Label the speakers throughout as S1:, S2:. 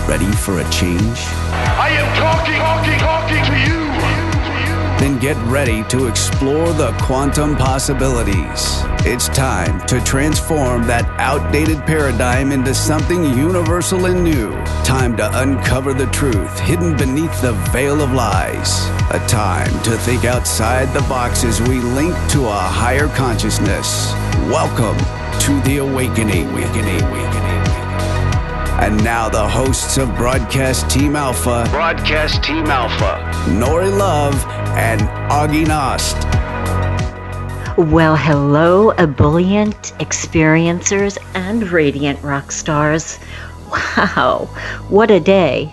S1: Ready for a change?
S2: I am talking to you.
S1: Then get ready to explore the quantum possibilities. It's time to transform that outdated paradigm into something universal and new. Time to uncover the truth hidden beneath the veil of lies. A time to think outside the box as we link to a higher consciousness. Welcome to the awakening. And now the hosts of Broadcast Team Alpha, Nori Love and Augie Nost.
S3: Well, hello, ebullient experiencers and radiant rock stars. Wow, what a day.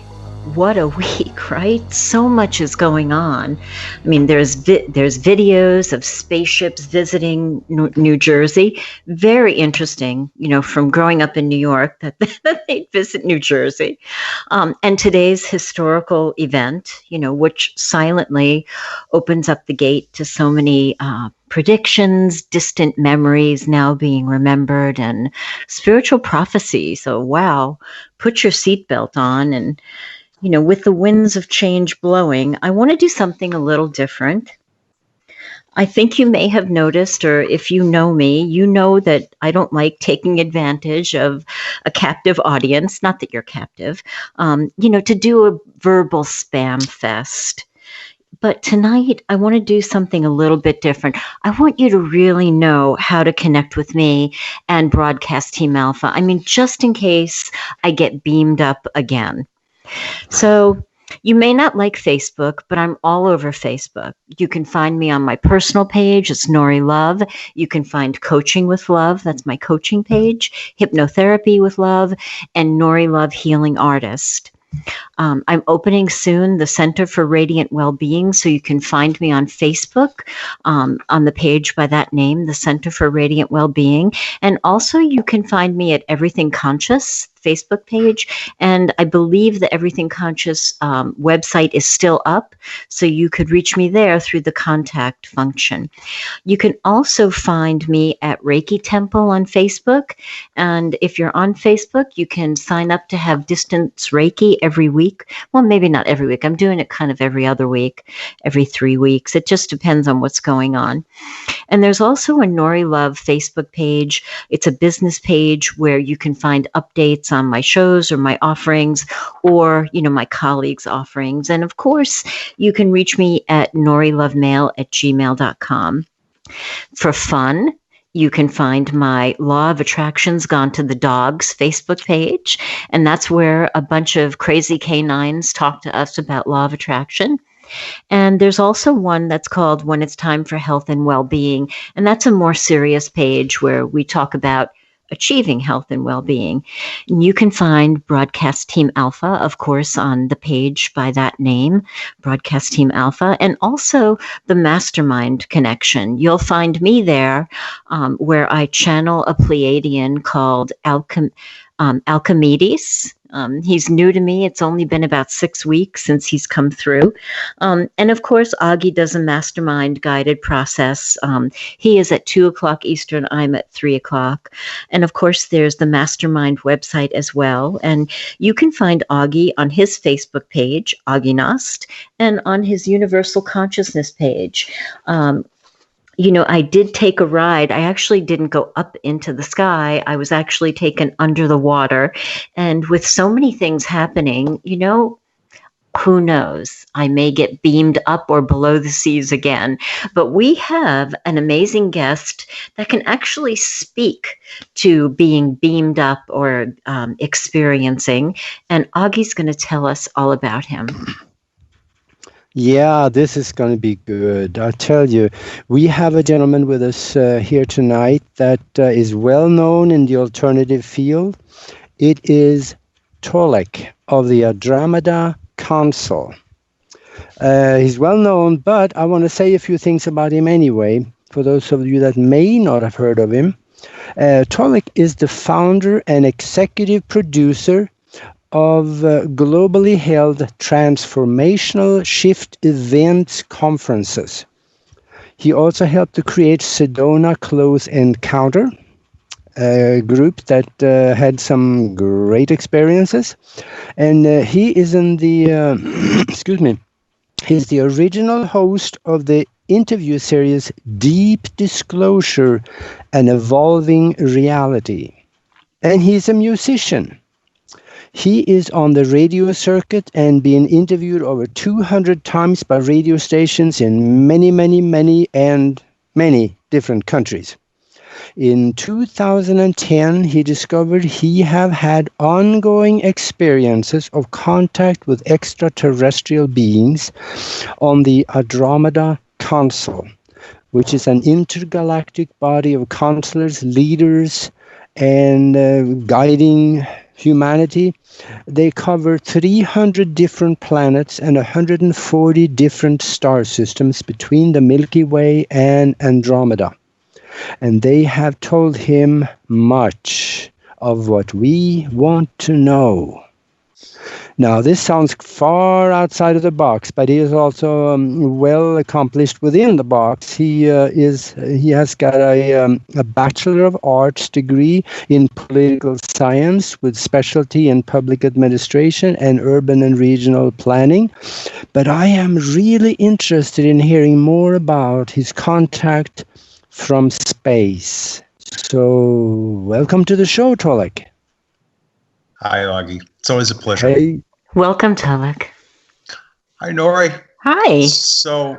S3: What a week, right? So much is going on. I mean, there's videos of spaceships visiting New Jersey. Very interesting, from growing up in New York that they'd visit New Jersey. And today's historical event, which silently opens up the gate to so many predictions, distant memories now being remembered, and spiritual prophecy. So, wow, put your seatbelt on and with the winds of change blowing, I want to do something a little different. I think you may have noticed, or if you know me, you know that I don't like taking advantage of a captive audience, not that you're captive, to do a verbal spam fest. But tonight, I want to do something a little bit different. I want you to really know how to connect with me and Broadcast Team Alpha. I mean, just in case I get beamed up again. So you may not like Facebook, but I'm all over Facebook. You can find me on my personal page. It's Nori Love. You can find Coaching with Love. That's my coaching page. Hypnotherapy with Love and Nori Love Healing Artist. I'm opening soon the Center for Radiant Wellbeing, so you can find me on Facebook on the page by that name, the Center for Radiant Wellbeing. And also you can find me at Everything Conscious Facebook page. And I believe the Everything Conscious website is still up, so you could reach me there through the contact function. You can also find me at Reiki Temple on Facebook. And if you're on Facebook, you can sign up to have distance Reiki every week. Well, maybe not every week. I'm doing it kind of every other week, every 3 weeks. It just depends on what's going on. And there's also a Nori Love Facebook page. It's a business page where you can find updates on my shows or my offerings or, my colleagues' offerings. And of course, you can reach me at norilovemail@gmail.com. For fun, you can find my Law of Attractions Gone to the Dogs Facebook page. And that's where a bunch of crazy canines talk to us about Law of Attraction. And there's also one that's called When It's Time for Health and Well-Being. And that's a more serious page where we talk about achieving health and well-being. And you can find Broadcast Team Alpha, of course, on the page by that name, Broadcast Team Alpha, and also the Mastermind Connection. You'll find me there where I channel a Pleiadian called Alchemedes. He's new to me. It's only been about 6 weeks since he's come through. And of course, Augie does a mastermind guided process. He is at 2:00 Eastern. I'm at 3:00. And of course, there's the mastermind website as well. And you can find Augie on his Facebook page, Augie Nost, and on his Universal Consciousness page. I did take a ride. I actually didn't go up into the sky. I was actually taken under the water. And with so many things happening, who knows? I may get beamed up or below the seas again. But we have an amazing guest that can actually speak to being beamed up or experiencing. And Augie's going to tell us all about him.
S4: Yeah, this is going to be good. I'll tell you, we have a gentleman with us here tonight that is well known in the alternative field. It is Tolek of the Andromeda Council. He's well known, but I want to say a few things about him anyway, for those of you that may not have heard of him. Tolek is the founder and executive producer of globally held transformational shift events conferences. He also helped to create Sedona Close Encounter, group that had some great experiences. And he is in the, excuse me, he's the original host of the interview series Deep Disclosure, An Evolving Reality. And he's a musician. He is on the radio circuit and being interviewed over 200 times by radio stations in many different countries. In 2010, he discovered he have had ongoing experiences of contact with extraterrestrial beings on the Andromeda Council, which is an intergalactic body of counselors, leaders, and guiding humanity. They cover 300 different planets and 140 different star systems between the Milky Way and Andromeda. And they have told him much of what we want to know. Now, this sounds far outside of the box, but he is also well accomplished within the box. He has got a Bachelor of Arts degree in political science with specialty in public administration and urban and regional planning. But I am really interested in hearing more about his contact from space. So, welcome to the show, Tolek.
S5: Hi, Augie. It's always a pleasure.
S4: Hey.
S3: Welcome, Tolek.
S5: Hi, Nori.
S3: Hi.
S5: So,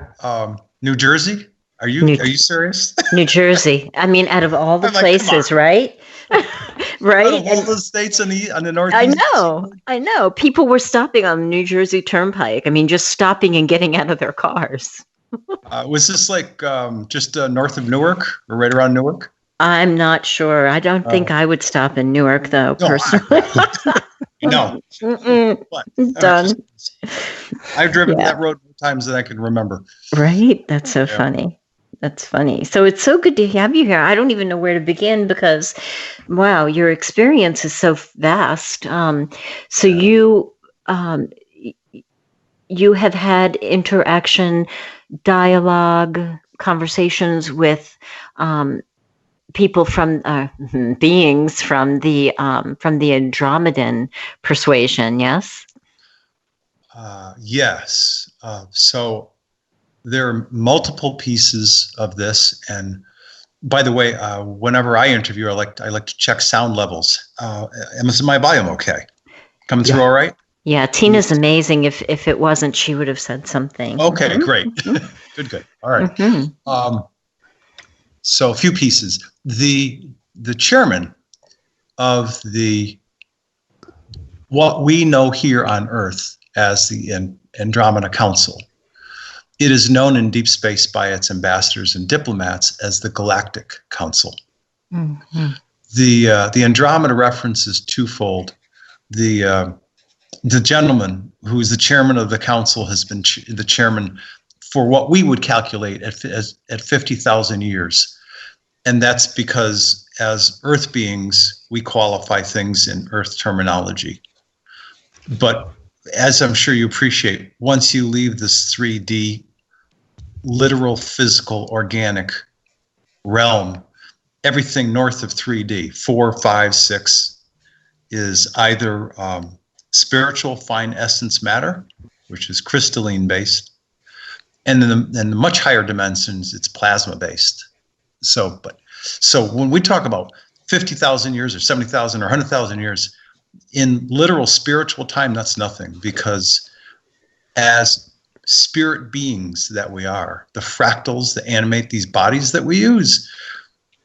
S5: New Jersey? Are you serious?
S3: New Jersey. I mean, out of all the places, right? Right?
S5: Out of all the states on the Northeast.
S3: I know. People were stopping on the New Jersey Turnpike. I mean, just stopping and getting out of their cars.
S5: Was this like just north of Newark or right around Newark?
S3: I'm not sure. I don't think I would stop in Newark, though, personally.
S5: No.
S3: Done.
S5: I've driven that road more times than I can remember.
S3: Right? That's so funny. That's funny. So it's so good to have you here. I don't even know where to begin because, wow, your experience is so vast. So you have had interaction, dialogue, conversations with people from beings from the Andromedan persuasion. Yes.
S5: Yes. So there are multiple pieces of this, and by the way, whenever I interview, I like to check sound levels. Is my volume okay? Coming through all right?
S3: Yeah, Tina's amazing. If it wasn't, she would have said something.
S5: Okay, great. Good. All right. So a few pieces. The chairman of what we know here on Earth as the Andromeda Council, it is known in deep space by its ambassadors and diplomats as the Galactic Council. Mm-hmm. The Andromeda reference is twofold. The gentleman who is the chairman of the council has been the chairman for what we would calculate at 50,000 years. And that's because as Earth beings, we qualify things in Earth terminology. But as I'm sure you appreciate, once you leave this 3D, literal, physical, organic realm, everything north of 3D, 4, 5, 6, is either spiritual fine essence matter, which is crystalline based, and in the much higher dimensions, it's plasma based. So when we talk about 50,000 years or 70,000 or 100,000 years, in literal spiritual time, that's nothing, because as spirit beings that we are, the fractals that animate these bodies that we use,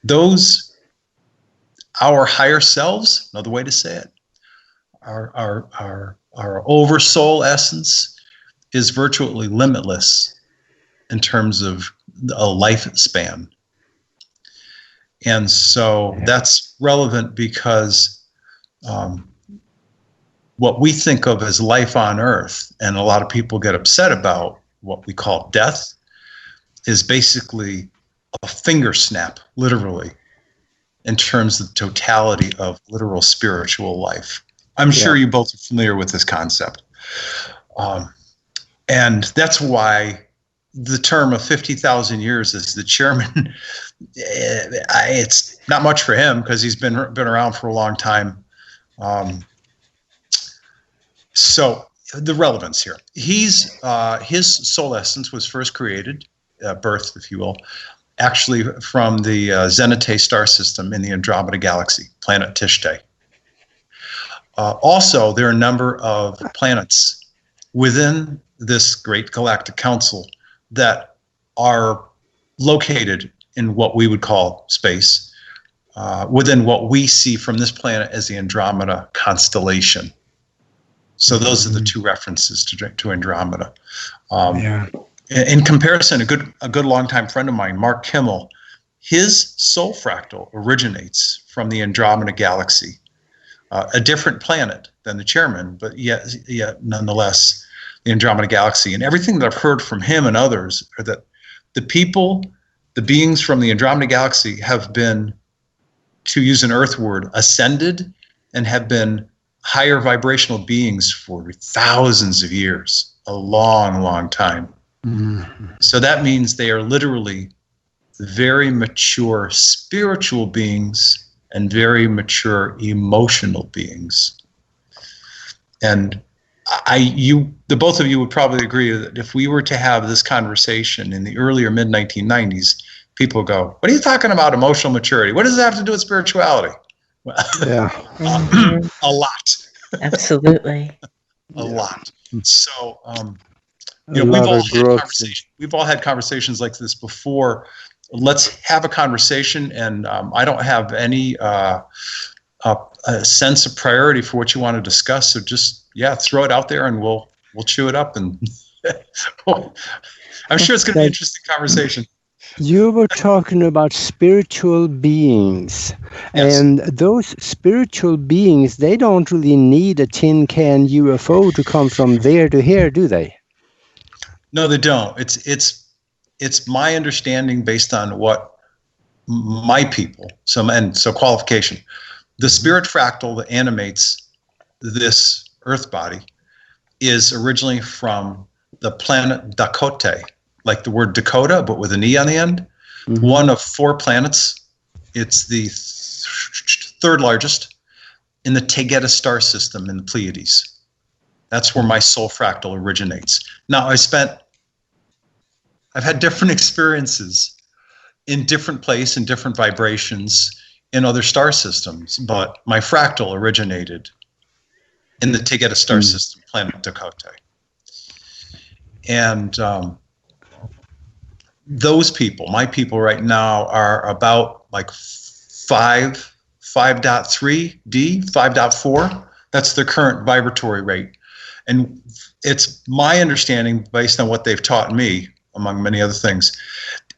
S5: those, our higher selves, another way to say it, our oversoul essence is virtually limitless in terms of a lifespan. And so that's relevant because what we think of as life on Earth, and a lot of people get upset about what we call death, is basically a finger snap, literally, in terms of the totality of literal spiritual life. I'm sure you both are familiar with this concept. And that's why the term of 50,000 years as the chairman, it's not much for him because he's been around for a long time. So the relevance here, his soul essence was first created, birthed, if you will, actually from the Zenithé star system in the Andromeda galaxy, planet Tishte. Also, there are a number of planets within this great galactic council that are located in what we would call space, within what we see from this planet as the Andromeda constellation. So those are the two references to Andromeda. In comparison, a good longtime friend of mine, Mark Kimmel, his soul fractal originates from the Andromeda galaxy, a different planet than the chairman, but yet nonetheless the Andromeda galaxy. And everything that I've heard from him and others are that the beings from the Andromeda galaxy have been, to use an Earth word, ascended and have been higher vibrational beings for thousands of years, a long, long time. Mm-hmm. So that means they are literally very mature spiritual beings and very mature emotional beings. And the both of you would probably agree that if we were to have this conversation in the early or mid 1990s, people go, "What are you talking about emotional maturity? What does that have to do with spirituality?" Well, a lot.
S3: Absolutely.
S5: A lot. So, we've all had conversations like this before. Let's have a conversation, and I don't have any a sense of priority for what you want to discuss. So just throw it out there, and we'll chew it up. And I'm sure it's going to be an interesting conversation.
S4: You were talking about spiritual beings, yes. And those spiritual beings, they don't really need a tin can UFO to come from there to here, do they?
S5: No, they don't. It's my understanding based on what my people, so qualification, the spirit fractal that animates this Earth body is originally from the planet Dakota, like the word Dakota, but with an E on the end. Mm-hmm. One of 4 planets. It's the third largest in the Tegeta star system in the Pleiades. That's where my soul fractal originates. Now, I've had different experiences in different places and different vibrations in other star systems, but my fractal originated in the Tegeta star system, planet Dakota. And those people, my people right now, are about like 5.3D, 5.4. That's their current vibratory rate. And it's my understanding, based on what they've taught me, among many other things,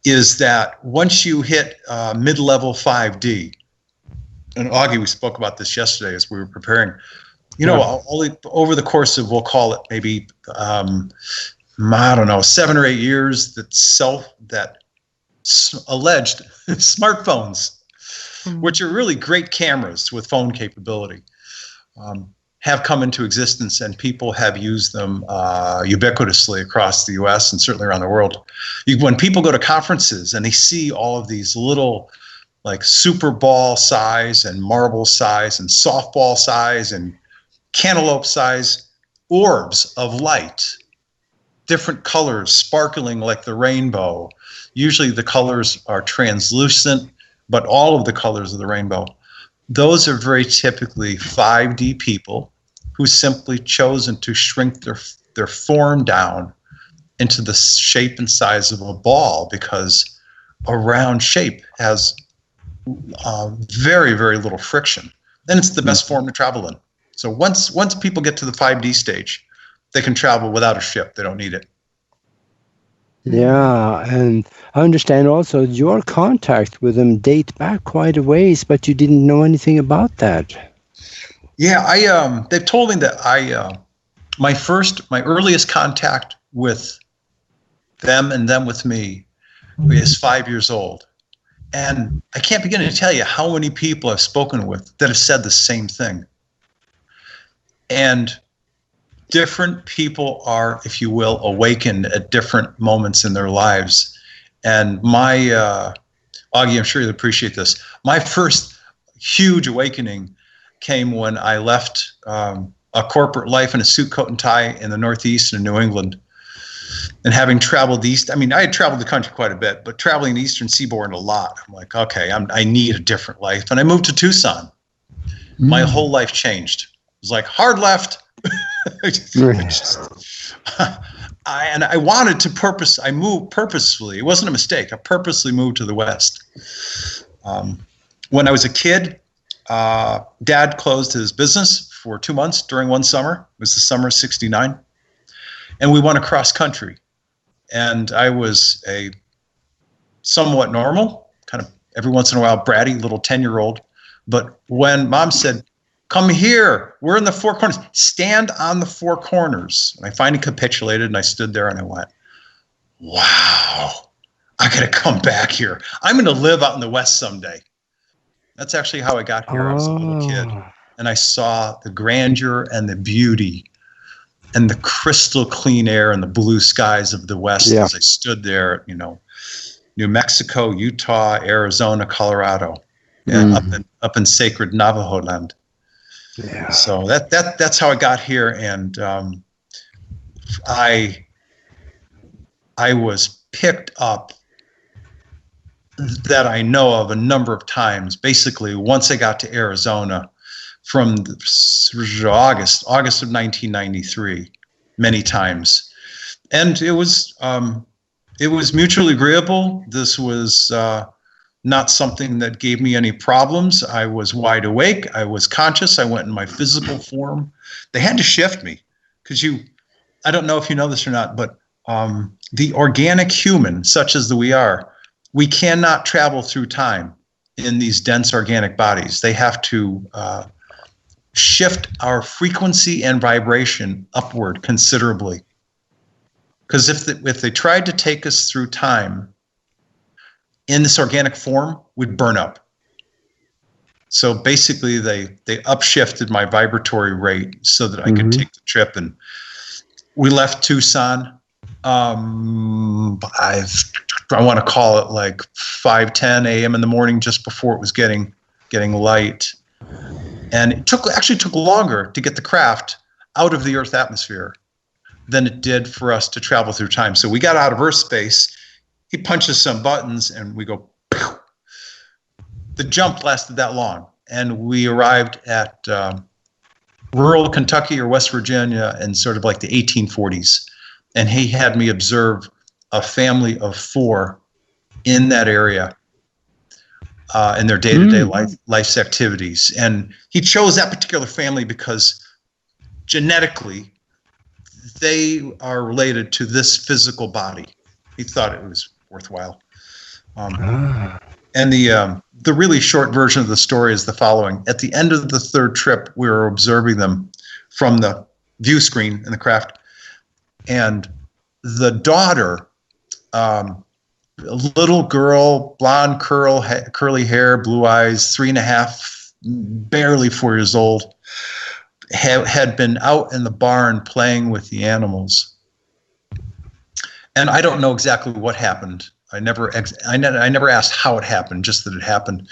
S5: is that once you hit mid-level 5D, and Augie, we spoke about this yesterday as we were preparing, over the course of, we'll call it maybe, 7 or 8 years, that alleged smartphones, which are really great cameras with phone capability, have come into existence, and people have used them ubiquitously across the U.S. and certainly around the world. When people go to conferences and they see all of these little, like, super ball size and marble size and softball size and cantaloupe size orbs of light, different colors sparkling like the rainbow. Usually the colors are translucent, but all of the colors of the rainbow. Those are very typically 5D people who simply chosen to shrink their form down into the shape and size of a ball, because a round shape has very, very little friction. And it's the best form to travel in. So once people get to the 5D stage, they can travel without a ship. They don't need it.
S4: Yeah, and I understand also your contact with them date back quite a ways, but you didn't know anything about that.
S5: Yeah, they've told me that my earliest contact with them and them with me is 5 years old. And I can't begin to tell you how many people I've spoken with that have said the same thing. And different people are, if you will, awakened at different moments in their lives. And my, Augie, I'm sure you'll appreciate this. My first huge awakening came when I left a corporate life in a suit, coat, and tie in the Northeast in New England. And having traveled east, I mean, I had traveled the country quite a bit, but traveling the Eastern Seaboard a lot, I'm like, okay, I need a different life. And I moved to Tucson. My whole life changed. It was like hard left. I wanted to I moved purposefully. It wasn't a mistake. I purposely moved to the West. When I was a kid, Dad closed his business for 2 months during one summer. It was the summer of '69. And we went across country. And I was a somewhat normal, kind of every once in a while bratty little 10-year-old. But when Mom said, come here, we're in the four corners, stand on the four corners. And I finally capitulated and I stood there and I went, wow, I got to come back here. I'm going to live out in the West someday. That's actually how I got here. I was a little kid and I saw the grandeur and the beauty and the crystal clean air and the blue skies of the West as I stood there, New Mexico, Utah, Arizona, Colorado, up in sacred Navajo land. Yeah. So that's how I got here, and I was picked up that I know of a number of times. Basically, once I got to Arizona, from August of 1993, many times, and it was mutually agreeable. This was not something that gave me any problems. I was wide awake. I was conscious. I went in my physical form. They had to shift me because I don't know if you know this or not, but the organic human, such as we are, we cannot travel through time in these dense organic bodies. They have to shift our frequency and vibration upward considerably. Because if they tried to take us through time in this organic form, we'd burn up. So basically, they upshifted my vibratory rate so that I could take the trip. And we left Tucson. I want to call it like 5:10 a.m. in the morning, just before it was getting light. And it actually took longer to get the craft out of the Earth atmosphere than it did for us to travel through time. So we got out of Earth space. He punches some buttons and we go, pew. The jump lasted that long. And we arrived at rural Kentucky or West Virginia in sort of like the 1840s. And he had me observe a family of 4 in that area in their day-to-day life's activities. And he chose that particular family because genetically they are related to this physical body. He thought it was worthwhile. And the really short version of the story is the following. At the end of the 3rd trip, we were observing them from the view screen in the craft. And the daughter, a little girl, blonde curly hair, blue eyes, 3.5, barely 4 years old, had been out in the barn playing with the animals. And I don't know exactly what happened. I never asked how it happened, just that it happened.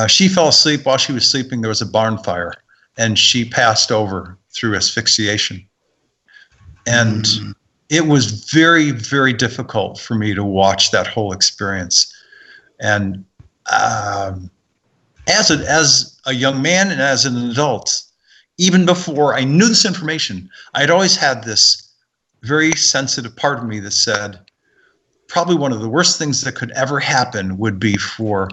S5: She fell asleep. While she was sleeping, there was a barn fire, and she passed over through asphyxiation. And it was very, very difficult for me to watch that whole experience. And as a young man and as an adult, even before I knew this information, I'd always had this very sensitive part of me that said, probably one of the worst things that could ever happen would be for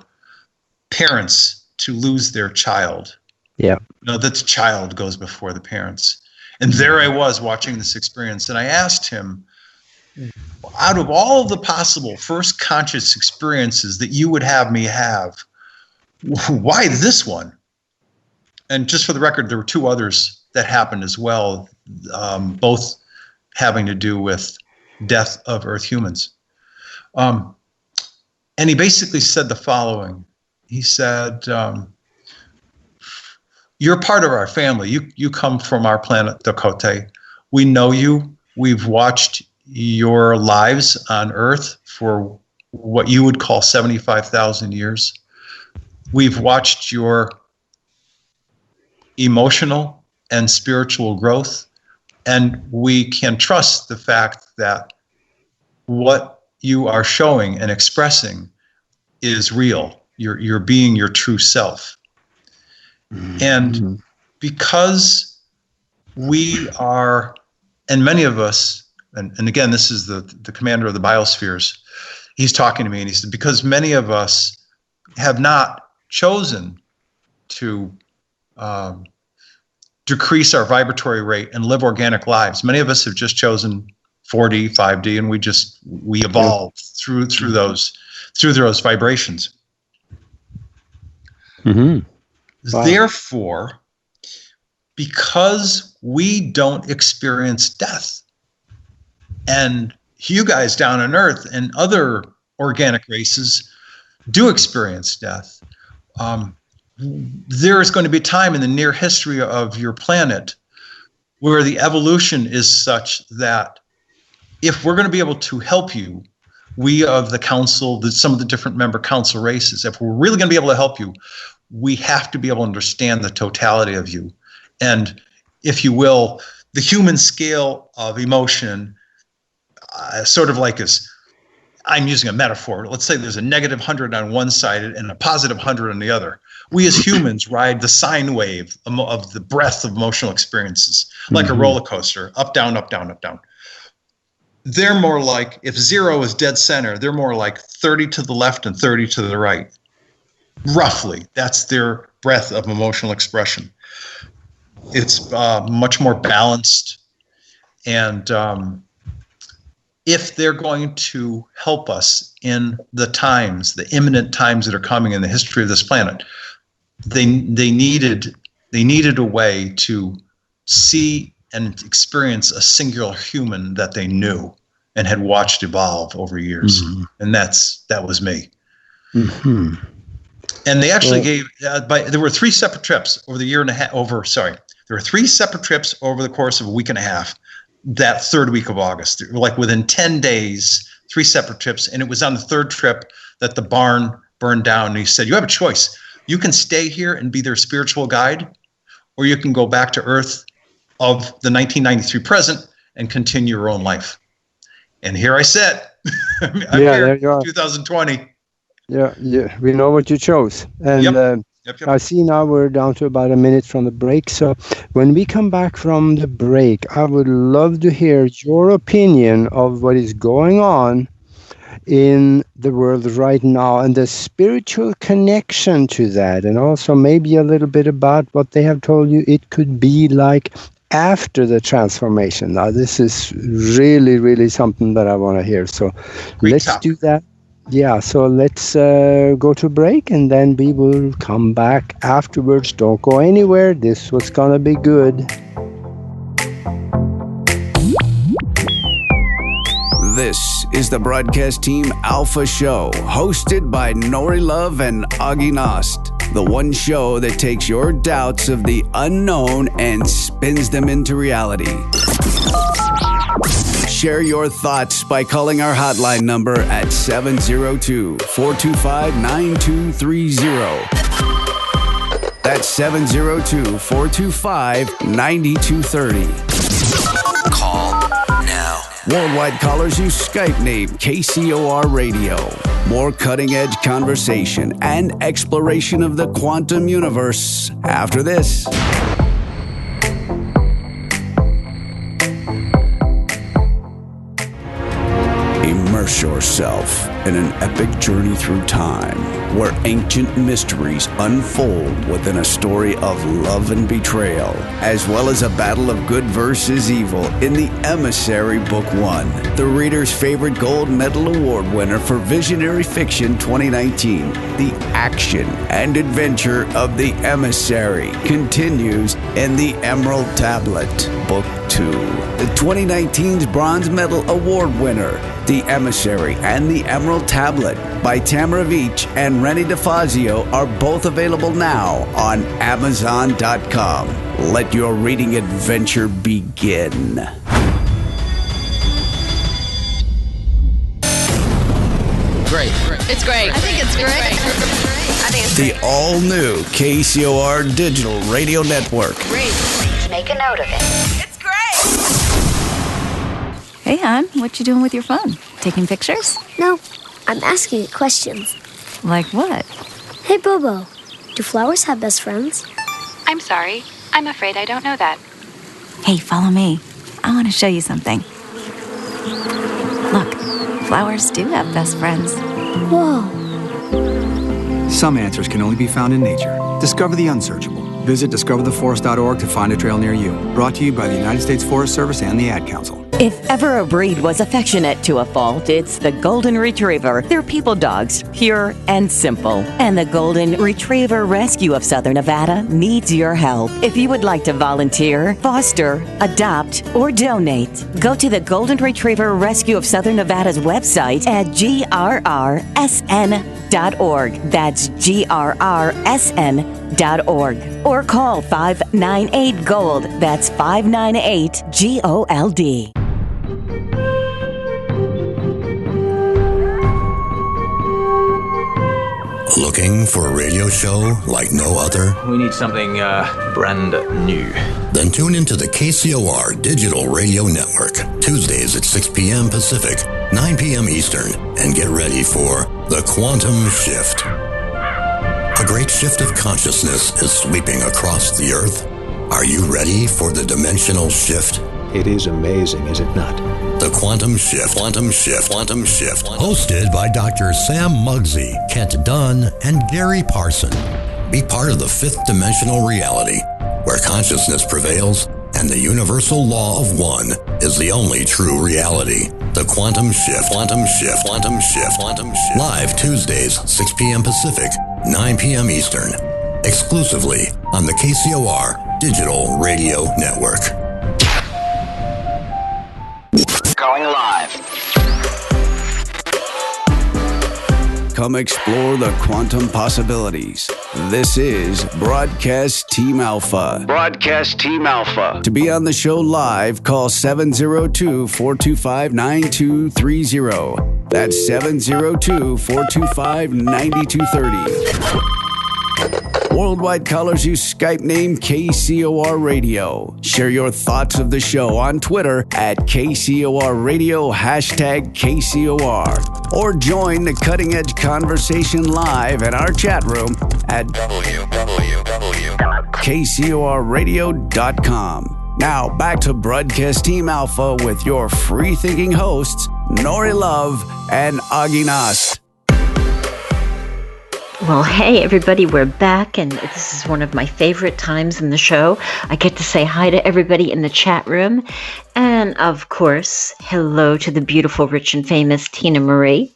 S5: parents to lose their child. Yeah. That the child goes before the parents. And there I was watching this experience, and I asked him, out of all of the possible first conscious experiences that you would have me have, why this one? And just for the record, there were 2 others that happened as well, both having to do with death of Earth humans. And he basically said the following. He said, you're part of our family. You come from our planet Dakota. We know you. We've watched your lives on Earth for what you would call 75,000 years. We've watched your emotional and spiritual growth, and we can trust the fact that what you are showing and expressing is real. You're being your true self. Mm-hmm. And because we are, and many of us, and again, this is the commander of the biospheres, he's talking to me, and he said, because many of us have not chosen to decrease our vibratory rate and live organic lives. Many of us have just chosen 4D, 5D, and we evolve through those vibrations.
S4: Mm-hmm. Wow.
S5: Therefore, because we don't experience death, and you guys down on Earth and other organic races do experience death, there is going to be a time in the near history of your planet where the evolution is such that if we're going to be able to help you, we of the council, some of the different member council races, if we're really going to be able to help you, we have to be able to understand the totality of you. And if you will, the human scale of emotion, sort of like is, I'm using a metaphor. Let's say there's a negative 100 on one side and a positive 100 on the other. We as humans ride the sine wave of the breadth of emotional experiences, like a roller coaster, up, down, up, down, up, down. They're more like, if 0 is dead center, they're more like 30 to the left and 30 to the right. Roughly, that's their breadth of emotional expression. It's much more balanced. And if they're going to help us in the times, the imminent times that are coming in the history of this planet, they needed a way to see and experience a singular human that they knew and had watched evolve over years. Mm-hmm. And that was me. Mm-hmm. And they actually gave, there were 3 separate trips over the year and a half, there were 3 separate trips over the course of a week and a half, that third week of August, like within 10 days, 3 separate trips. And it was on the third trip that the barn burned down. And he said, you have a choice. You can stay here and be their spiritual guide, or you can go back to Earth of the 1993 present and continue your own life. And here I sit. I'm here in 2020.
S4: Yeah, we know what you chose. And
S5: Yep.
S4: I see now we're down to about a minute from the break. So when we come back from the break, I would love to hear your opinion of what is going on in the world right now and the spiritual connection to that. And also maybe a little bit about what they have told you it could be like after the transformation. Now, this is really, really something that I want to hear. So let's do that. Yeah, so let's go to break, and then we will come back afterwards. Don't go anywhere. This was going to be good.
S1: This is the Broadcast Team Alpha Show, hosted by Nori Love and Augie Nost. The one show that takes your doubts of the unknown and spins them into reality. Share your thoughts by calling our hotline number at 702-425-9230. That's 702-425-9230.
S6: Call now.
S1: Worldwide callers use Skype name KCOR Radio. More cutting-edge conversation and exploration of the quantum universe after this. Immerse yourself in an epic journey through time where ancient mysteries unfold within a story of love and betrayal, as well as a battle of good versus evil in The Emissary Book 1. The reader's favorite gold medal award winner for Visionary Fiction 2019, the action and adventure of The Emissary continues in The Emerald Tablet, Book 2. The 2019's Bronze Medal Award winner, The Emissary and The Emerald Tablet by Tamara Veach and Rennie DeFazio are both available now on Amazon.com. Let your reading adventure begin.
S7: Great.
S8: It's great. I think it's great. I think it's
S1: The
S8: great.
S1: all-new KCOR Digital Radio Network.
S8: Great.
S9: Make a note of it.
S8: It's great.
S10: Hey, hon, what you doing with your phone? Taking pictures?
S9: No, I'm asking it questions.
S10: Like what?
S9: Hey, Bobo, do flowers have best friends?
S11: I'm sorry. I'm afraid I don't know that.
S10: Hey, follow me. I want to show you something. Look, flowers do have best friends.
S9: Whoa.
S12: Some answers can only be found in nature. Discover the unsearchable. Visit discovertheforest.org to find a trail near you. Brought to you by the United States Forest Service and the Ad Council.
S13: If ever a breed was affectionate to a fault, it's the Golden Retriever. They're people dogs, pure and simple. And the Golden Retriever Rescue of Southern Nevada needs your help. If you would like to volunteer, foster, adopt, or donate, go to the Golden Retriever Rescue of Southern Nevada's website at grrsn.org. That's grrsn.org. Or call 598-GOLD. That's 598-GOLD.
S14: Looking for a radio show like no other?
S15: We need something brand new.
S14: Then tune into the KCOR Digital Radio Network, Tuesdays at 6 p.m. Pacific, 9 p.m. Eastern, and get ready for The Quantum Shift. A great shift of consciousness is sweeping across the Earth. Are you ready for the dimensional shift?
S16: It is amazing, is it not?
S14: The Quantum Shift, Quantum Shift, Quantum Shift. Hosted by Dr. Sam Muggsy, Kent Dunn, and Gary Parson. Be part of the fifth dimensional reality, where consciousness prevails and the universal law of one is the only true reality. The Quantum Shift, Quantum Shift, Quantum Shift, Quantum Shift. Live Tuesdays, 6 p.m. Pacific, 9 p.m. Eastern. Exclusively on the KCOR Digital Radio Network.
S6: Going live.
S1: Come explore the quantum possibilities. This is Broadcast Team Alpha.
S6: Broadcast Team Alpha.
S1: To be on the show live, call 702-425-9230. That's 702-425-9230. Worldwide callers use Skype name KCOR Radio. Share your thoughts of the show on Twitter at KCOR Radio, #KCOR. Or join the cutting edge conversation live in our chat room at KCORradio.com. Now back to Broadcast Team Alpha with your free thinking hosts, Nori Love and Augie Nas.
S3: Well, hey, everybody, we're back, and this is one of my favorite times in the show. I get to say hi to everybody in the chat room. And, of course, hello to the beautiful, rich, and famous Tina Marie.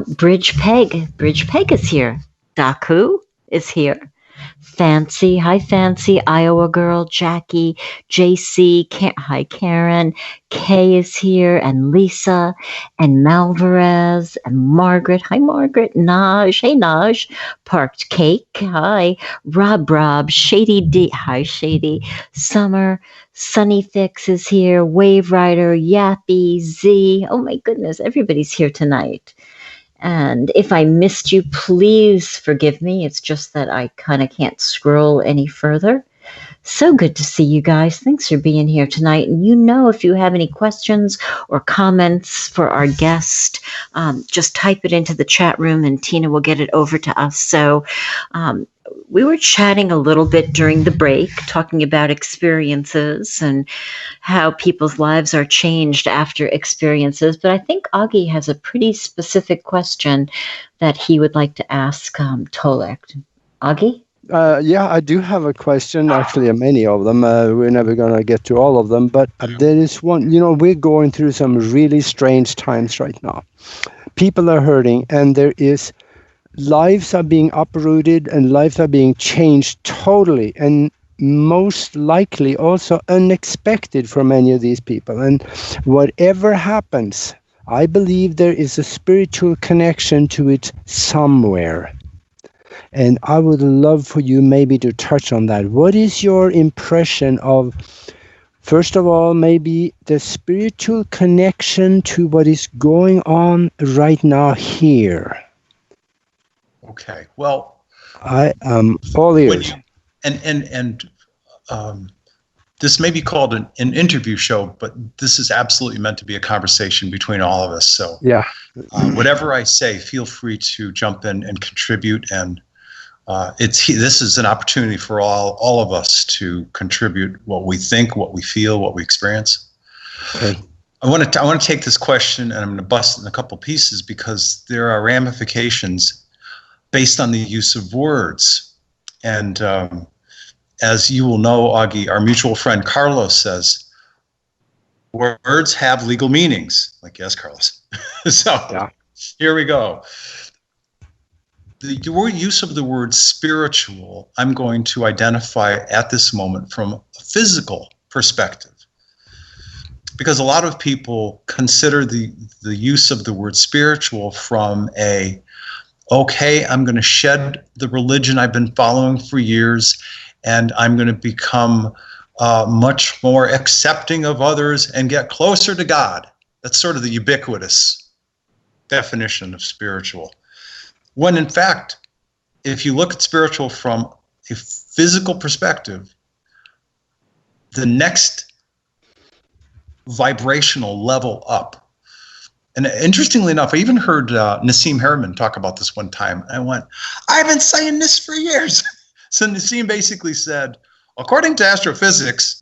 S3: Bridge Peg is here. Daku is here. Fancy, hi Fancy, Iowa Girl, Jackie, JC, hi Karen, Kay is here, and Lisa, and Malvarez, and Margaret, hi Margaret, Naj, hey Naj, Parked Cake, hi, Rob, Shady D, hi Shady, Summer, Sunny Fix is here, Wave Rider, Yappy, Z, oh my goodness, everybody's here tonight. And if I missed you, please forgive me. It's just that I kind of can't scroll any further. So good to see you guys. Thanks for being here tonight. And you know, if you have any questions or comments for our guest, just type it into the chat room and Tina will get it over to us. So we were chatting a little bit during the break, talking about experiences and how people's lives are changed after experiences. But I think Augie has a pretty specific question that he would like to ask Tolek. Augie?
S4: Yeah, I do have a question. Actually, many of them. We're never going to get to all of them. But there is one, we're going through some really strange times right now. People are hurting, and lives are being uprooted and lives are being changed totally, and most likely also unexpected for many of these people. And whatever happens, I believe there is a spiritual connection to it somewhere. And I would love for you maybe to touch on that. What is your impression of, first of all, maybe the spiritual connection to what is going on right now here?
S5: Okay. Well,
S4: I am all ears.
S5: This may be called an interview show, but this is absolutely meant to be a conversation between all of us. So
S4: yeah,
S5: whatever I say, feel free to jump in and contribute. And this is an opportunity for all of us to contribute what we think, what we feel, what we experience.
S4: Okay.
S5: I want to take this question and I'm going to bust it in a couple pieces because there are ramifications based on the use of words. And as you will know, Augie, our mutual friend Carlos says, words have legal meanings. Like, yes, Carlos. So yeah. Here we go. The use of the word spiritual, I'm going to identify at this moment from a physical perspective. Because a lot of people consider the use of the word spiritual from okay, I'm going to shed the religion I've been following for years, and I'm going to become much more accepting of others and get closer to God. That's sort of the ubiquitous definition of spiritual. When in fact, if you look at spiritual from a physical perspective, the next vibrational level up. And interestingly enough, I even heard Nassim Harriman talk about this one time. I went, I've been saying this for years. So Nassim basically said, according to astrophysics,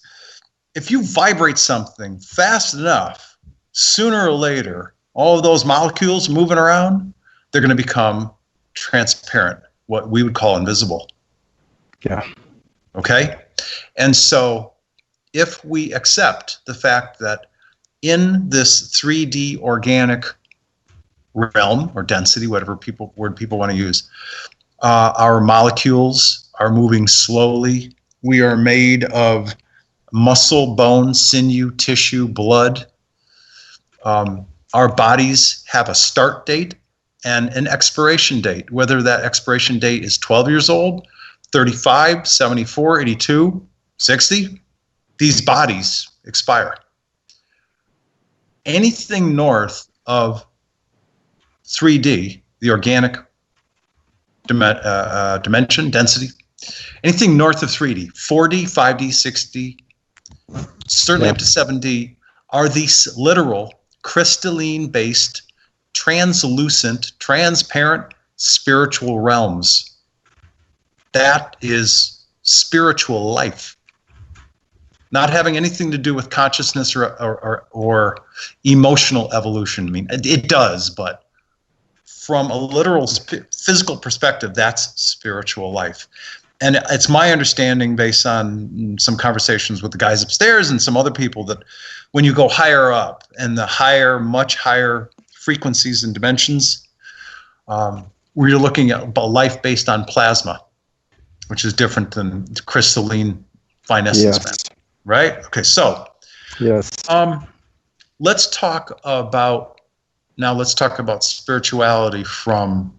S5: if you vibrate something fast enough, sooner or later, all of those molecules moving around, they're going to become transparent, what we would call invisible.
S4: Yeah.
S5: Okay? And so if we accept the fact that in this 3D organic realm or density, whatever word people want to use, our molecules are moving slowly. We are made of muscle, bone, sinew, tissue, blood. Our bodies have a start date and an expiration date, whether that expiration date is 12 years old, 35, 74, 82, 60. These bodies expire. Anything north of 3D, the organic dimension, density, anything north of 3D, 4D, 5D, 6D, certainly up to 7D, are these literal crystalline-based, translucent, transparent spiritual realms. That is spiritual life. Not having anything to do with consciousness or emotional evolution. I mean, it does, but from a literal physical perspective, that's spiritual life. And it's my understanding, based on some conversations with the guys upstairs and some other people, that when you go higher up and the higher, much higher frequencies and dimensions, where you're looking at life based on plasma, which is different than crystalline fine essence.
S4: Yes.
S5: Right? Okay, so
S4: yes.
S5: Let's talk about spirituality from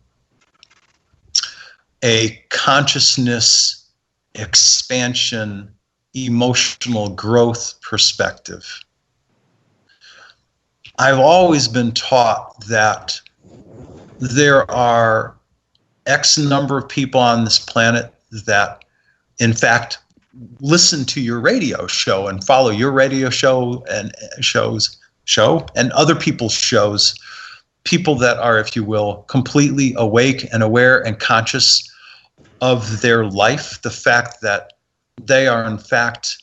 S5: a consciousness expansion, emotional growth perspective. I've always been taught that there are X number of people on this planet that, in fact, listen to your radio show and follow your radio show and and other people's shows, people that are, if you will, completely awake and aware and conscious of their life, the fact that they are in fact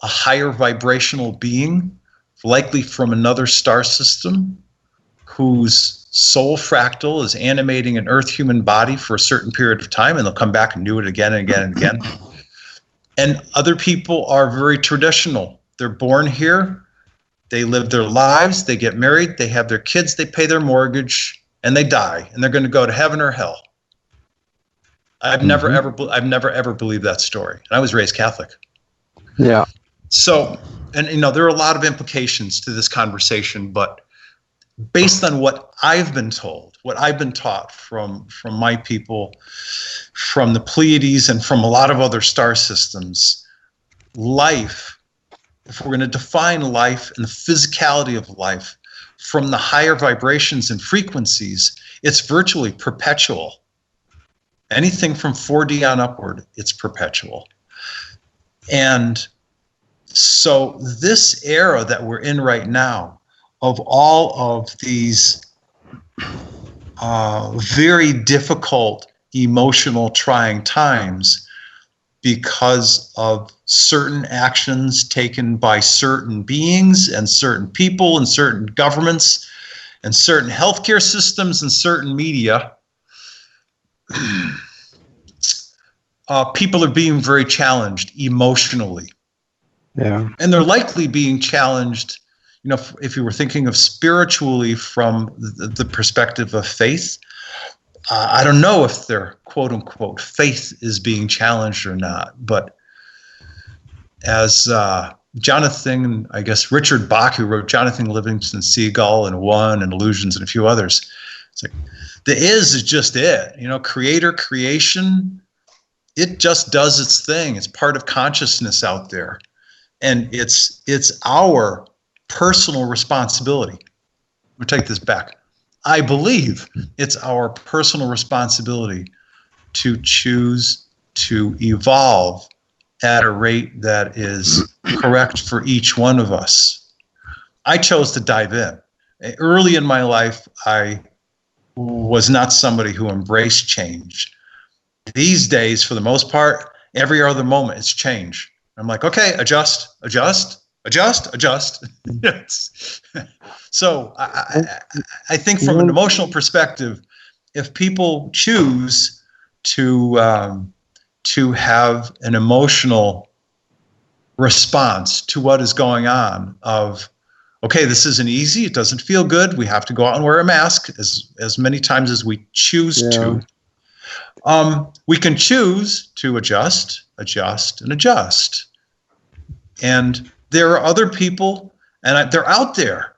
S5: a higher vibrational being, likely from another star system, whose soul fractal is animating an Earth human body for a certain period of time, and they'll come back and do it again and again and again. And other people are very traditional. They're born here, they live their lives, they get married, they have their kids, they pay their mortgage, and they die, and they're going to go to heaven or hell. I've never ever believed that story. And I was raised Catholic.
S4: Yeah.
S5: So, and there are a lot of implications to this conversation, but based on what I've been told, what I've been taught from my people, from the Pleiades and from a lot of other star systems, life, if we're going to define life and the physicality of life from the higher vibrations and frequencies, it's virtually perpetual. Anything from 4D on upward, it's perpetual. And so this era that we're in right now, of all of these very difficult, emotional, trying times because of certain actions taken by certain beings and certain people and certain governments and certain healthcare systems and certain media, people are being very challenged emotionally.
S4: Yeah.
S5: And they're likely being challenged, you know, if you were thinking of spiritually from the perspective of faith. I don't know if their quote unquote faith is being challenged or not, but as Jonathan, I guess Richard Bach, who wrote Jonathan Livingston Seagull and One and Illusions and a few others, it's like the is just it, you know, creator, creation, it just does its thing. It's part of consciousness out there. And it's our personal responsibility. We'll take this back. I believe it's our personal responsibility to choose to evolve at a rate that is correct for each one of us. I chose to dive in. Early in my life, I was not somebody who embraced change. These days, for the most part, every other moment it's change. I'm like, okay, adjust. So I think from an emotional perspective, if people choose to have an emotional response to what is going on of, okay, this isn't easy, it doesn't feel good, we have to go out and wear a mask as many times as we choose to. We can choose to adjust. And there are other people, and they're out there.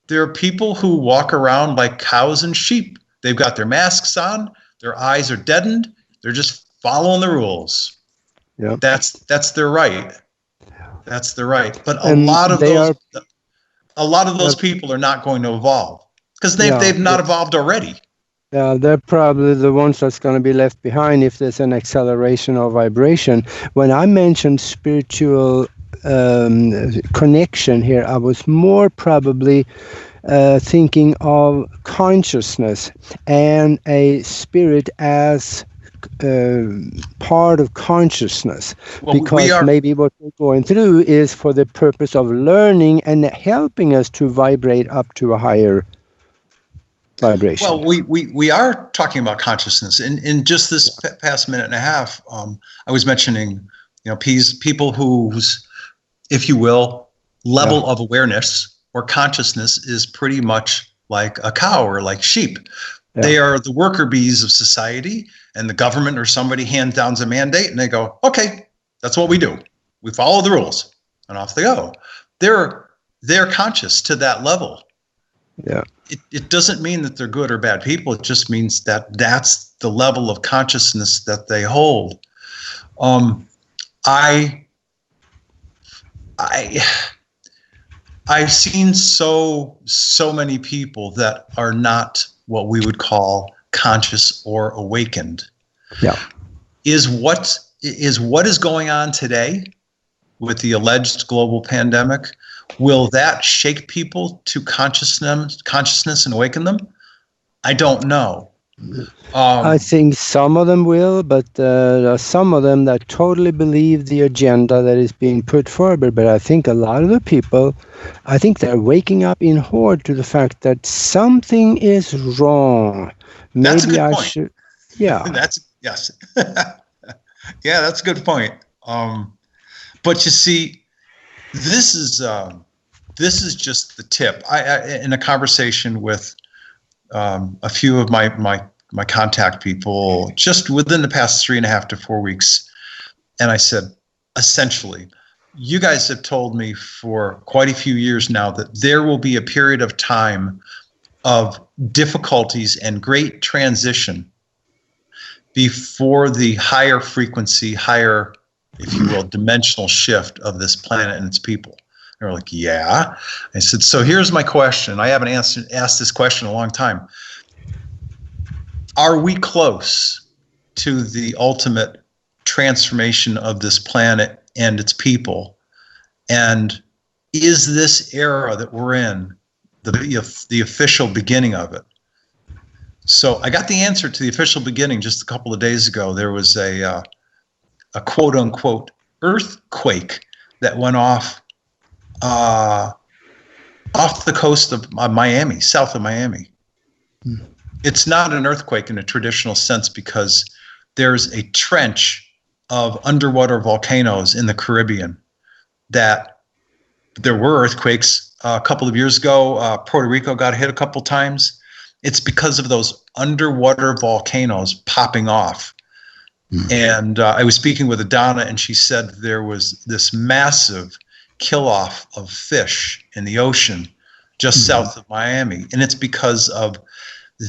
S5: There are people who walk around like cows and sheep. They've got their masks on, their eyes are deadened, they're just following the rules.
S4: Yeah.
S5: That's their right. That's their right. But a lot of those people are not going to evolve because they've not evolved already.
S4: Yeah, they're probably the ones that's going to be left behind if there's an acceleration or vibration. When I mentioned spiritual connection here, I was more probably thinking of consciousness and a spirit as part of consciousness, because maybe what we're going through is for the purpose of learning and helping us to vibrate up to a higher vibration.
S5: Well, we are talking about consciousness. In just this past minute and a half, I was mentioning, you know, people whose, if you will, level of awareness or consciousness is pretty much like a cow or like sheep. Yeah. They are the worker bees of society, and the government or somebody hands down a mandate, and they go, okay, that's what we do. We follow the rules, and off they go. They're conscious to that level.
S4: Yeah.
S5: It doesn't mean that they're good or bad people. It just means that that's the level of consciousness that they hold. I've seen so many people that are not what we would call conscious or awakened.
S4: Yeah.
S5: Is what is going on today with the alleged global pandemic, will that shake people to consciousness and awaken them? I don't know.
S4: I think some of them will, but there are some of them that totally believe the agenda that is being put forward. But I think a lot of the people, I think they're waking up in horde to the fact that something is wrong. Maybe
S5: that's a good point.
S4: Should, yeah.
S5: Yes. Yeah, that's a good point. But you see, this is just the tip. I in a conversation with a few of my contact people just within the past 3.5 to 4 weeks, and I said, essentially, you guys have told me for quite a few years now that there will be a period of time of difficulties and great transition before the higher frequency, higher, if you will, dimensional shift of this planet and its people. They were like, yeah. I said, so here's my question. I haven't asked this question in a long time. Are we close to the ultimate transformation of this planet and its people? And is this era that we're in the official beginning of it? So I got the answer to the official beginning just a couple of days ago. There was a quote unquote earthquake that went off the coast of Miami, south of Miami. It's not an earthquake in a traditional sense because there's a trench of underwater volcanoes in the Caribbean that there were earthquakes a couple of years ago. Puerto Rico got hit a couple times. It's because of those underwater volcanoes popping off. And I was speaking with Adana, and she said there was this massive kill-off of fish in the ocean just south of Miami. And it's because of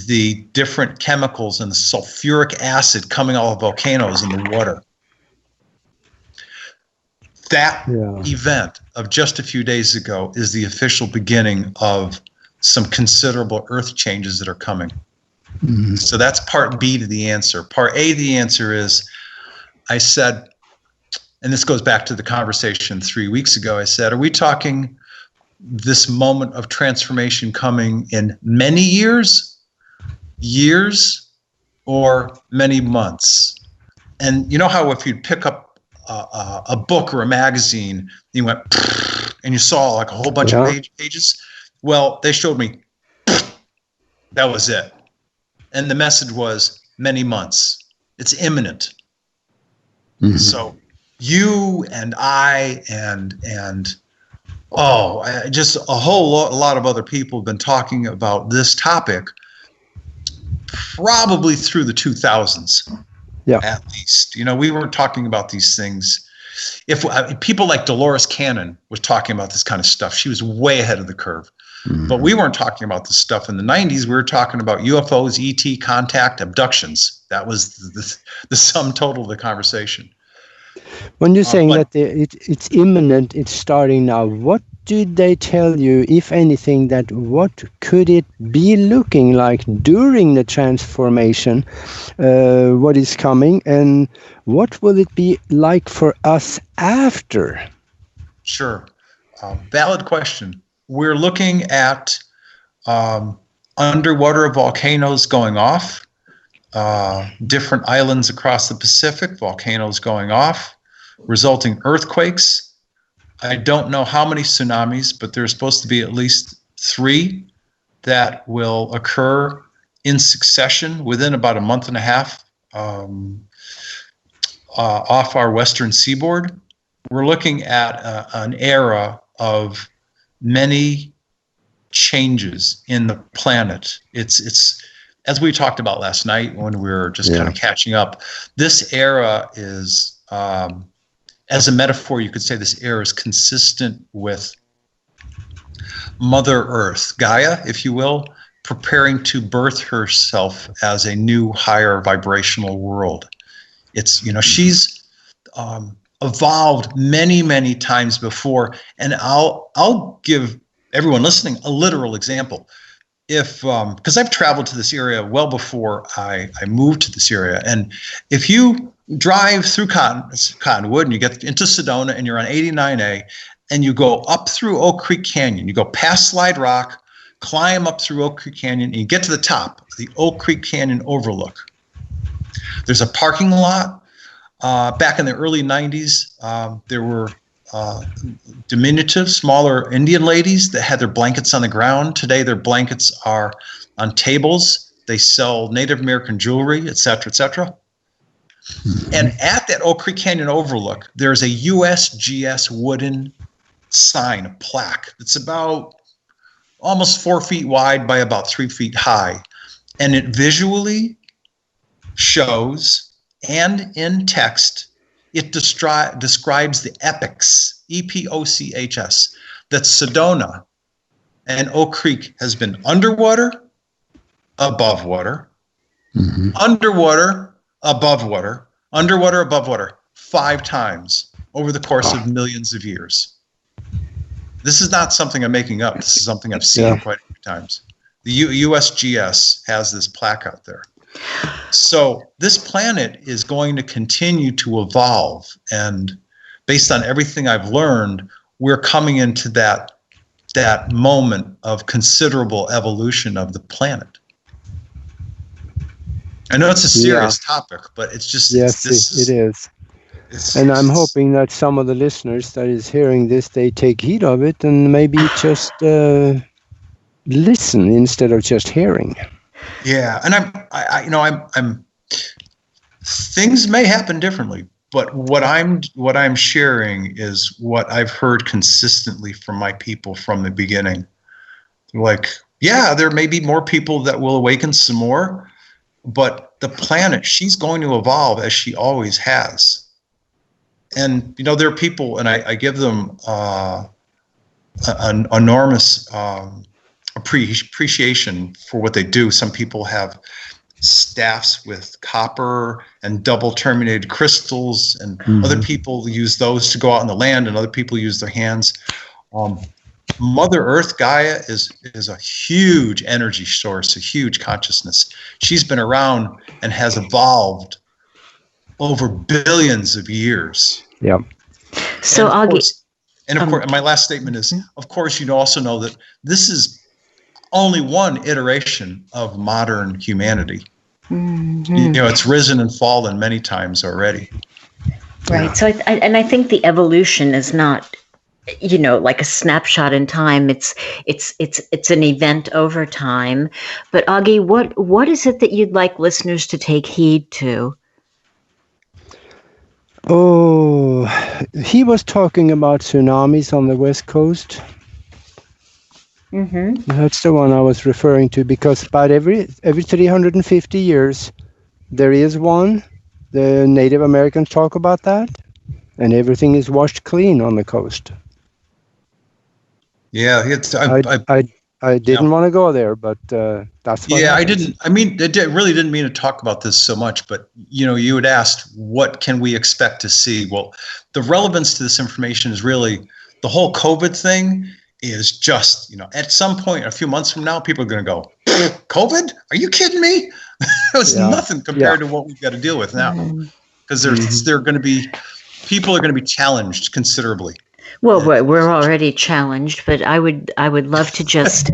S5: the different chemicals and the sulfuric acid coming out of volcanoes in the water. That event of just a few days ago is the official beginning of some considerable earth changes that are coming. So that's part B to the answer. Part A, the answer is, I said, and this goes back to the conversation 3 weeks ago, I said, are we talking this moment of transformation coming in many years, or many months? And you know how if you'd pick up a book or a magazine, you went, and you saw like a whole bunch of pages? Well, they showed me, that was it. And the message was many months. It's imminent. So you and I and just a whole lot of other people have been talking about this topic probably through the 2000s, at least. You know, we weren't talking about these things. If people like Dolores Cannon was talking about this kind of stuff, she was way ahead of the curve. But we weren't talking about this stuff in the 90s. We were talking about UFOs, ET, contact, abductions. That was the sum total of the conversation.
S4: When you're saying that it's imminent, it's starting now, what did they tell you, if anything, that what could it be looking like during the transformation, what is coming, and what will it be like for us after?
S5: Sure. Valid question. We're looking at underwater volcanoes going off, different islands across the Pacific, volcanoes going off, resulting earthquakes. I don't know how many tsunamis, but there's supposed to be at least 3 that will occur in succession within about a month and a half off our western seaboard. We're looking at an era of many changes in the planet. It's as we talked about last night when we were just kind of catching up. This era is, as a metaphor, you could say this era is consistent with Mother Earth, Gaia, if you will, preparing to birth herself as a new, higher vibrational world. It's, you know, she's evolved many, many times before, and I'll give everyone listening a literal example. If because I've traveled to this area well before I moved to this area, and if you drive through Cottonwood and you get into Sedona and you're on 89A and you go up through Oak Creek Canyon, you go past Slide Rock, climb up through Oak Creek Canyon, and you get to the top of the Oak Creek Canyon overlook. There's a parking lot. Back in the early 90s, there were diminutive, smaller Indian ladies that had their blankets on the ground. Today, their blankets are on tables. They sell Native American jewelry, et cetera, et cetera. And at that Oak Creek Canyon overlook, there's a USGS wooden sign, a plaque, that's about almost 4 feet wide by about 3 feet high. And it visually shows, and in text, it describes the epochs, EPOCHS, that Sedona and Oak Creek has been underwater above water,
S4: Mm-hmm.
S5: underwater, above water, underwater, above water, 5 times over the course of millions of years. This is not something I'm making up. This is something I've seen quite a few times. The USGS has this plaque out there. So this planet is going to continue to evolve. And based on everything I've learned, we're coming into that moment of considerable evolution of the planet. I know it's a serious topic, but it's just...
S4: Yes, it is. And I'm hoping that some of the listeners that is hearing this, they take heed of it and maybe just listen instead of just hearing.
S5: Yeah, and I'm things may happen differently, but what I'm sharing is what I've heard consistently from my people from the beginning. Like, yeah, there may be more people that will awaken some more, but the planet, she's going to evolve as she always has. And, there are people, and I give them an enormous appreciation for what they do. Some people have staffs with copper and double terminated crystals, and other people use those to go out on the land, and other people use their hands. Mother Earth, Gaia, is a huge energy source, a huge consciousness. She's been around and has evolved over billions of years.
S4: Yeah.
S3: So
S5: and of course, my last statement is, of course, you also know that this is only one iteration of modern humanity. Mm-hmm. It's risen and fallen many times already.
S3: Right. Yeah. So I think the evolution is not, like a snapshot in time. It's an event over time. But Augie, what is it that you'd like listeners to take heed to?
S4: Oh, he was talking about tsunamis on the West Coast. Mm-hmm. That's the one I was referring to, because about every 350 years there is one. The Native Americans talk about that, and everything is washed clean on the coast.
S5: Yeah,
S4: I didn't want to go there, but that's what happens.
S5: I didn't. I mean, really didn't mean to talk about this so much, but you had asked, what can we expect to see? Well, the relevance to this information is really the whole COVID thing. Is just, at some point, a few months from now, people are going to go, COVID? Are you kidding me? It was nothing compared to what we've got to deal with now. Because people are going to be challenged considerably.
S3: Well, we're already challenged, but I would love to just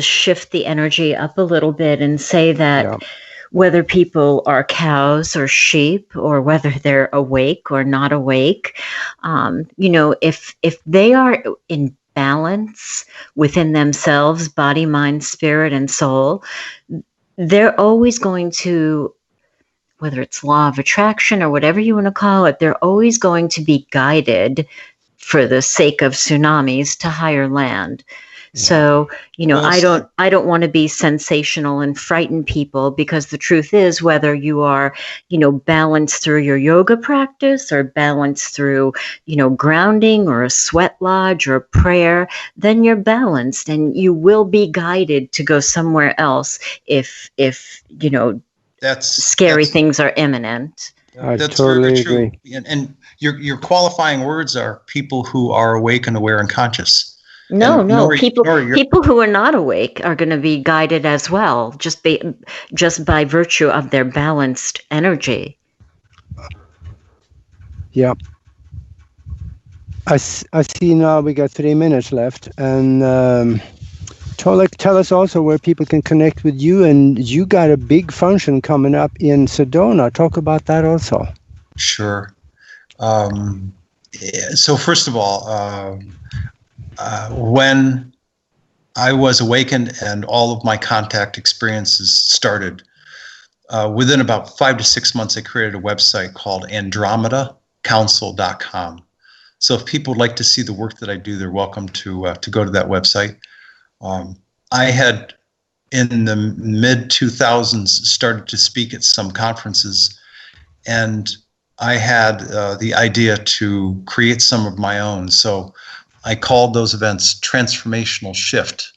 S3: shift the energy up a little bit and say that whether people are cows or sheep, or whether they're awake or not awake, if they are in balance within themselves, body, mind, spirit, and soul, they're always going to, whether it's law of attraction or whatever you want to call it, they're always going to be guided, for the sake of tsunamis, to higher land. So, I don't want to be sensational and frighten people, because the truth is, whether you are, balanced through your yoga practice, or balanced through, grounding, or a sweat lodge, or prayer, then you're balanced, and you will be guided to go somewhere else if scary things are imminent.
S5: That's
S4: totally
S5: very true.
S4: agree.
S5: And your qualifying words are people who are awake and aware and conscious.
S3: No, people who are not awake are going to be guided as well, just by virtue of their balanced energy.
S4: Yeah. I see now we got 3 minutes left, and Tolek, tell us also where people can connect with you, and you got a big function coming up in Sedona. Talk about that also.
S5: Sure. So first of all, when I was awakened and all of my contact experiences started, within about 5 to 6 months, I created a website called AndromedaCouncil.com. So if people would like to see the work that I do, they're welcome to go to that website. I had, in the mid-2000s, started to speak at some conferences, and I had the idea to create some of my own. So I called those events Transformational Shift.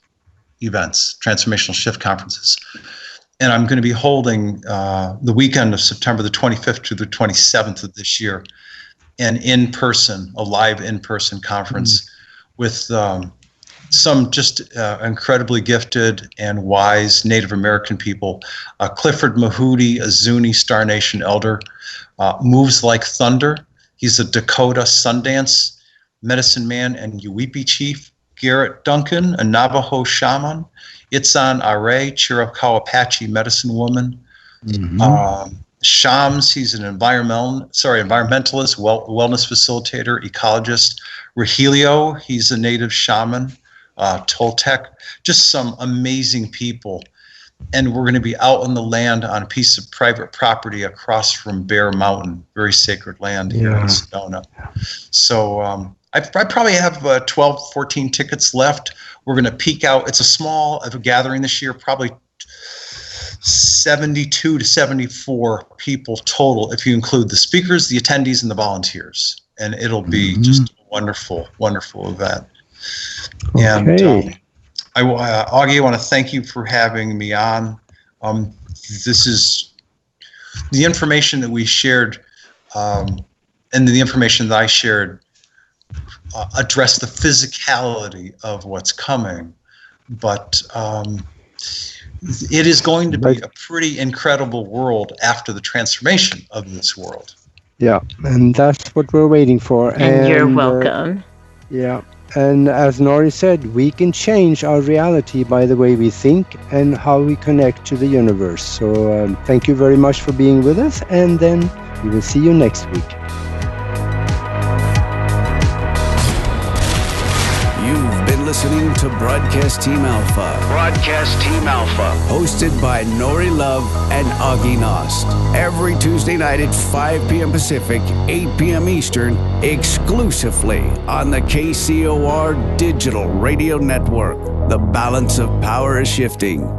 S5: events, transformational shift conferences. And I'm going to be holding the weekend of September the 25th to the 27th of this year, a live in-person conference with some just incredibly gifted and wise Native American people. Clifford Mahooty, a Zuni Star Nation elder, moves like thunder. He's a Dakota Sundance medicine man and Yuwipi chief. Garrett Duncan, a Navajo shaman. Itzan Are, Chiricahua Apache medicine woman. Shams, he's an environmentalist, wellness facilitator, ecologist. Rahilio, he's a native shaman. Toltek, just some amazing people. And we're going to be out on the land on a piece of private property across from Bear Mountain, very sacred land here in Sedona. So I probably have 12, 14 tickets left. We're going to peak out. It's a small gathering this year, probably 72 to 74 people total, if you include the speakers, the attendees, and the volunteers. And it'll be just a wonderful, wonderful event.
S4: Okay.
S5: And Augie, I want to thank you for having me on. This is the information that we shared, and the information that I shared address the physicality of what's coming, but it is going to be a pretty incredible world after the transformation of this world.
S4: Yeah, and that's what we're waiting for.
S3: And you're welcome.
S4: Yeah, and as Nori said, we can change our reality by the way we think and how we connect to the universe. So thank you very much for being with us, and then we will see you next week.
S1: You've been listening to Broadcast Team Alpha.
S6: Broadcast Team Alpha.
S1: Hosted by Nori Love and Augie Nost. Every Tuesday night at 5 p.m. Pacific, 8 p.m. Eastern, exclusively on the KCOR Digital Radio Network. The balance of power is shifting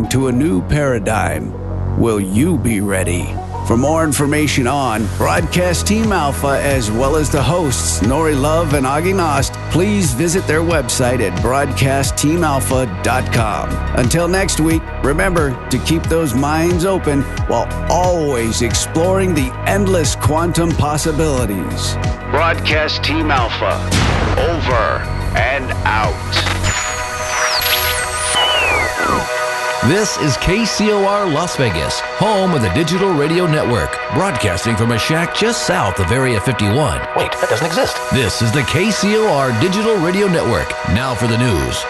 S1: to a new paradigm. Will you be ready? For more information on Broadcast Team Alpha, as well as the hosts, Nori Love and Augie Nost, please visit their website at broadcastteamalpha.com. Until next week, remember to keep those minds open while always exploring the endless quantum possibilities.
S6: Broadcast Team Alpha. Over and out.
S17: This is KCOR Las Vegas, home of the Digital Radio Network, broadcasting from a shack just south of Area 51.
S15: Wait, that doesn't exist.
S17: This is the KCOR Digital Radio Network. Now for the news.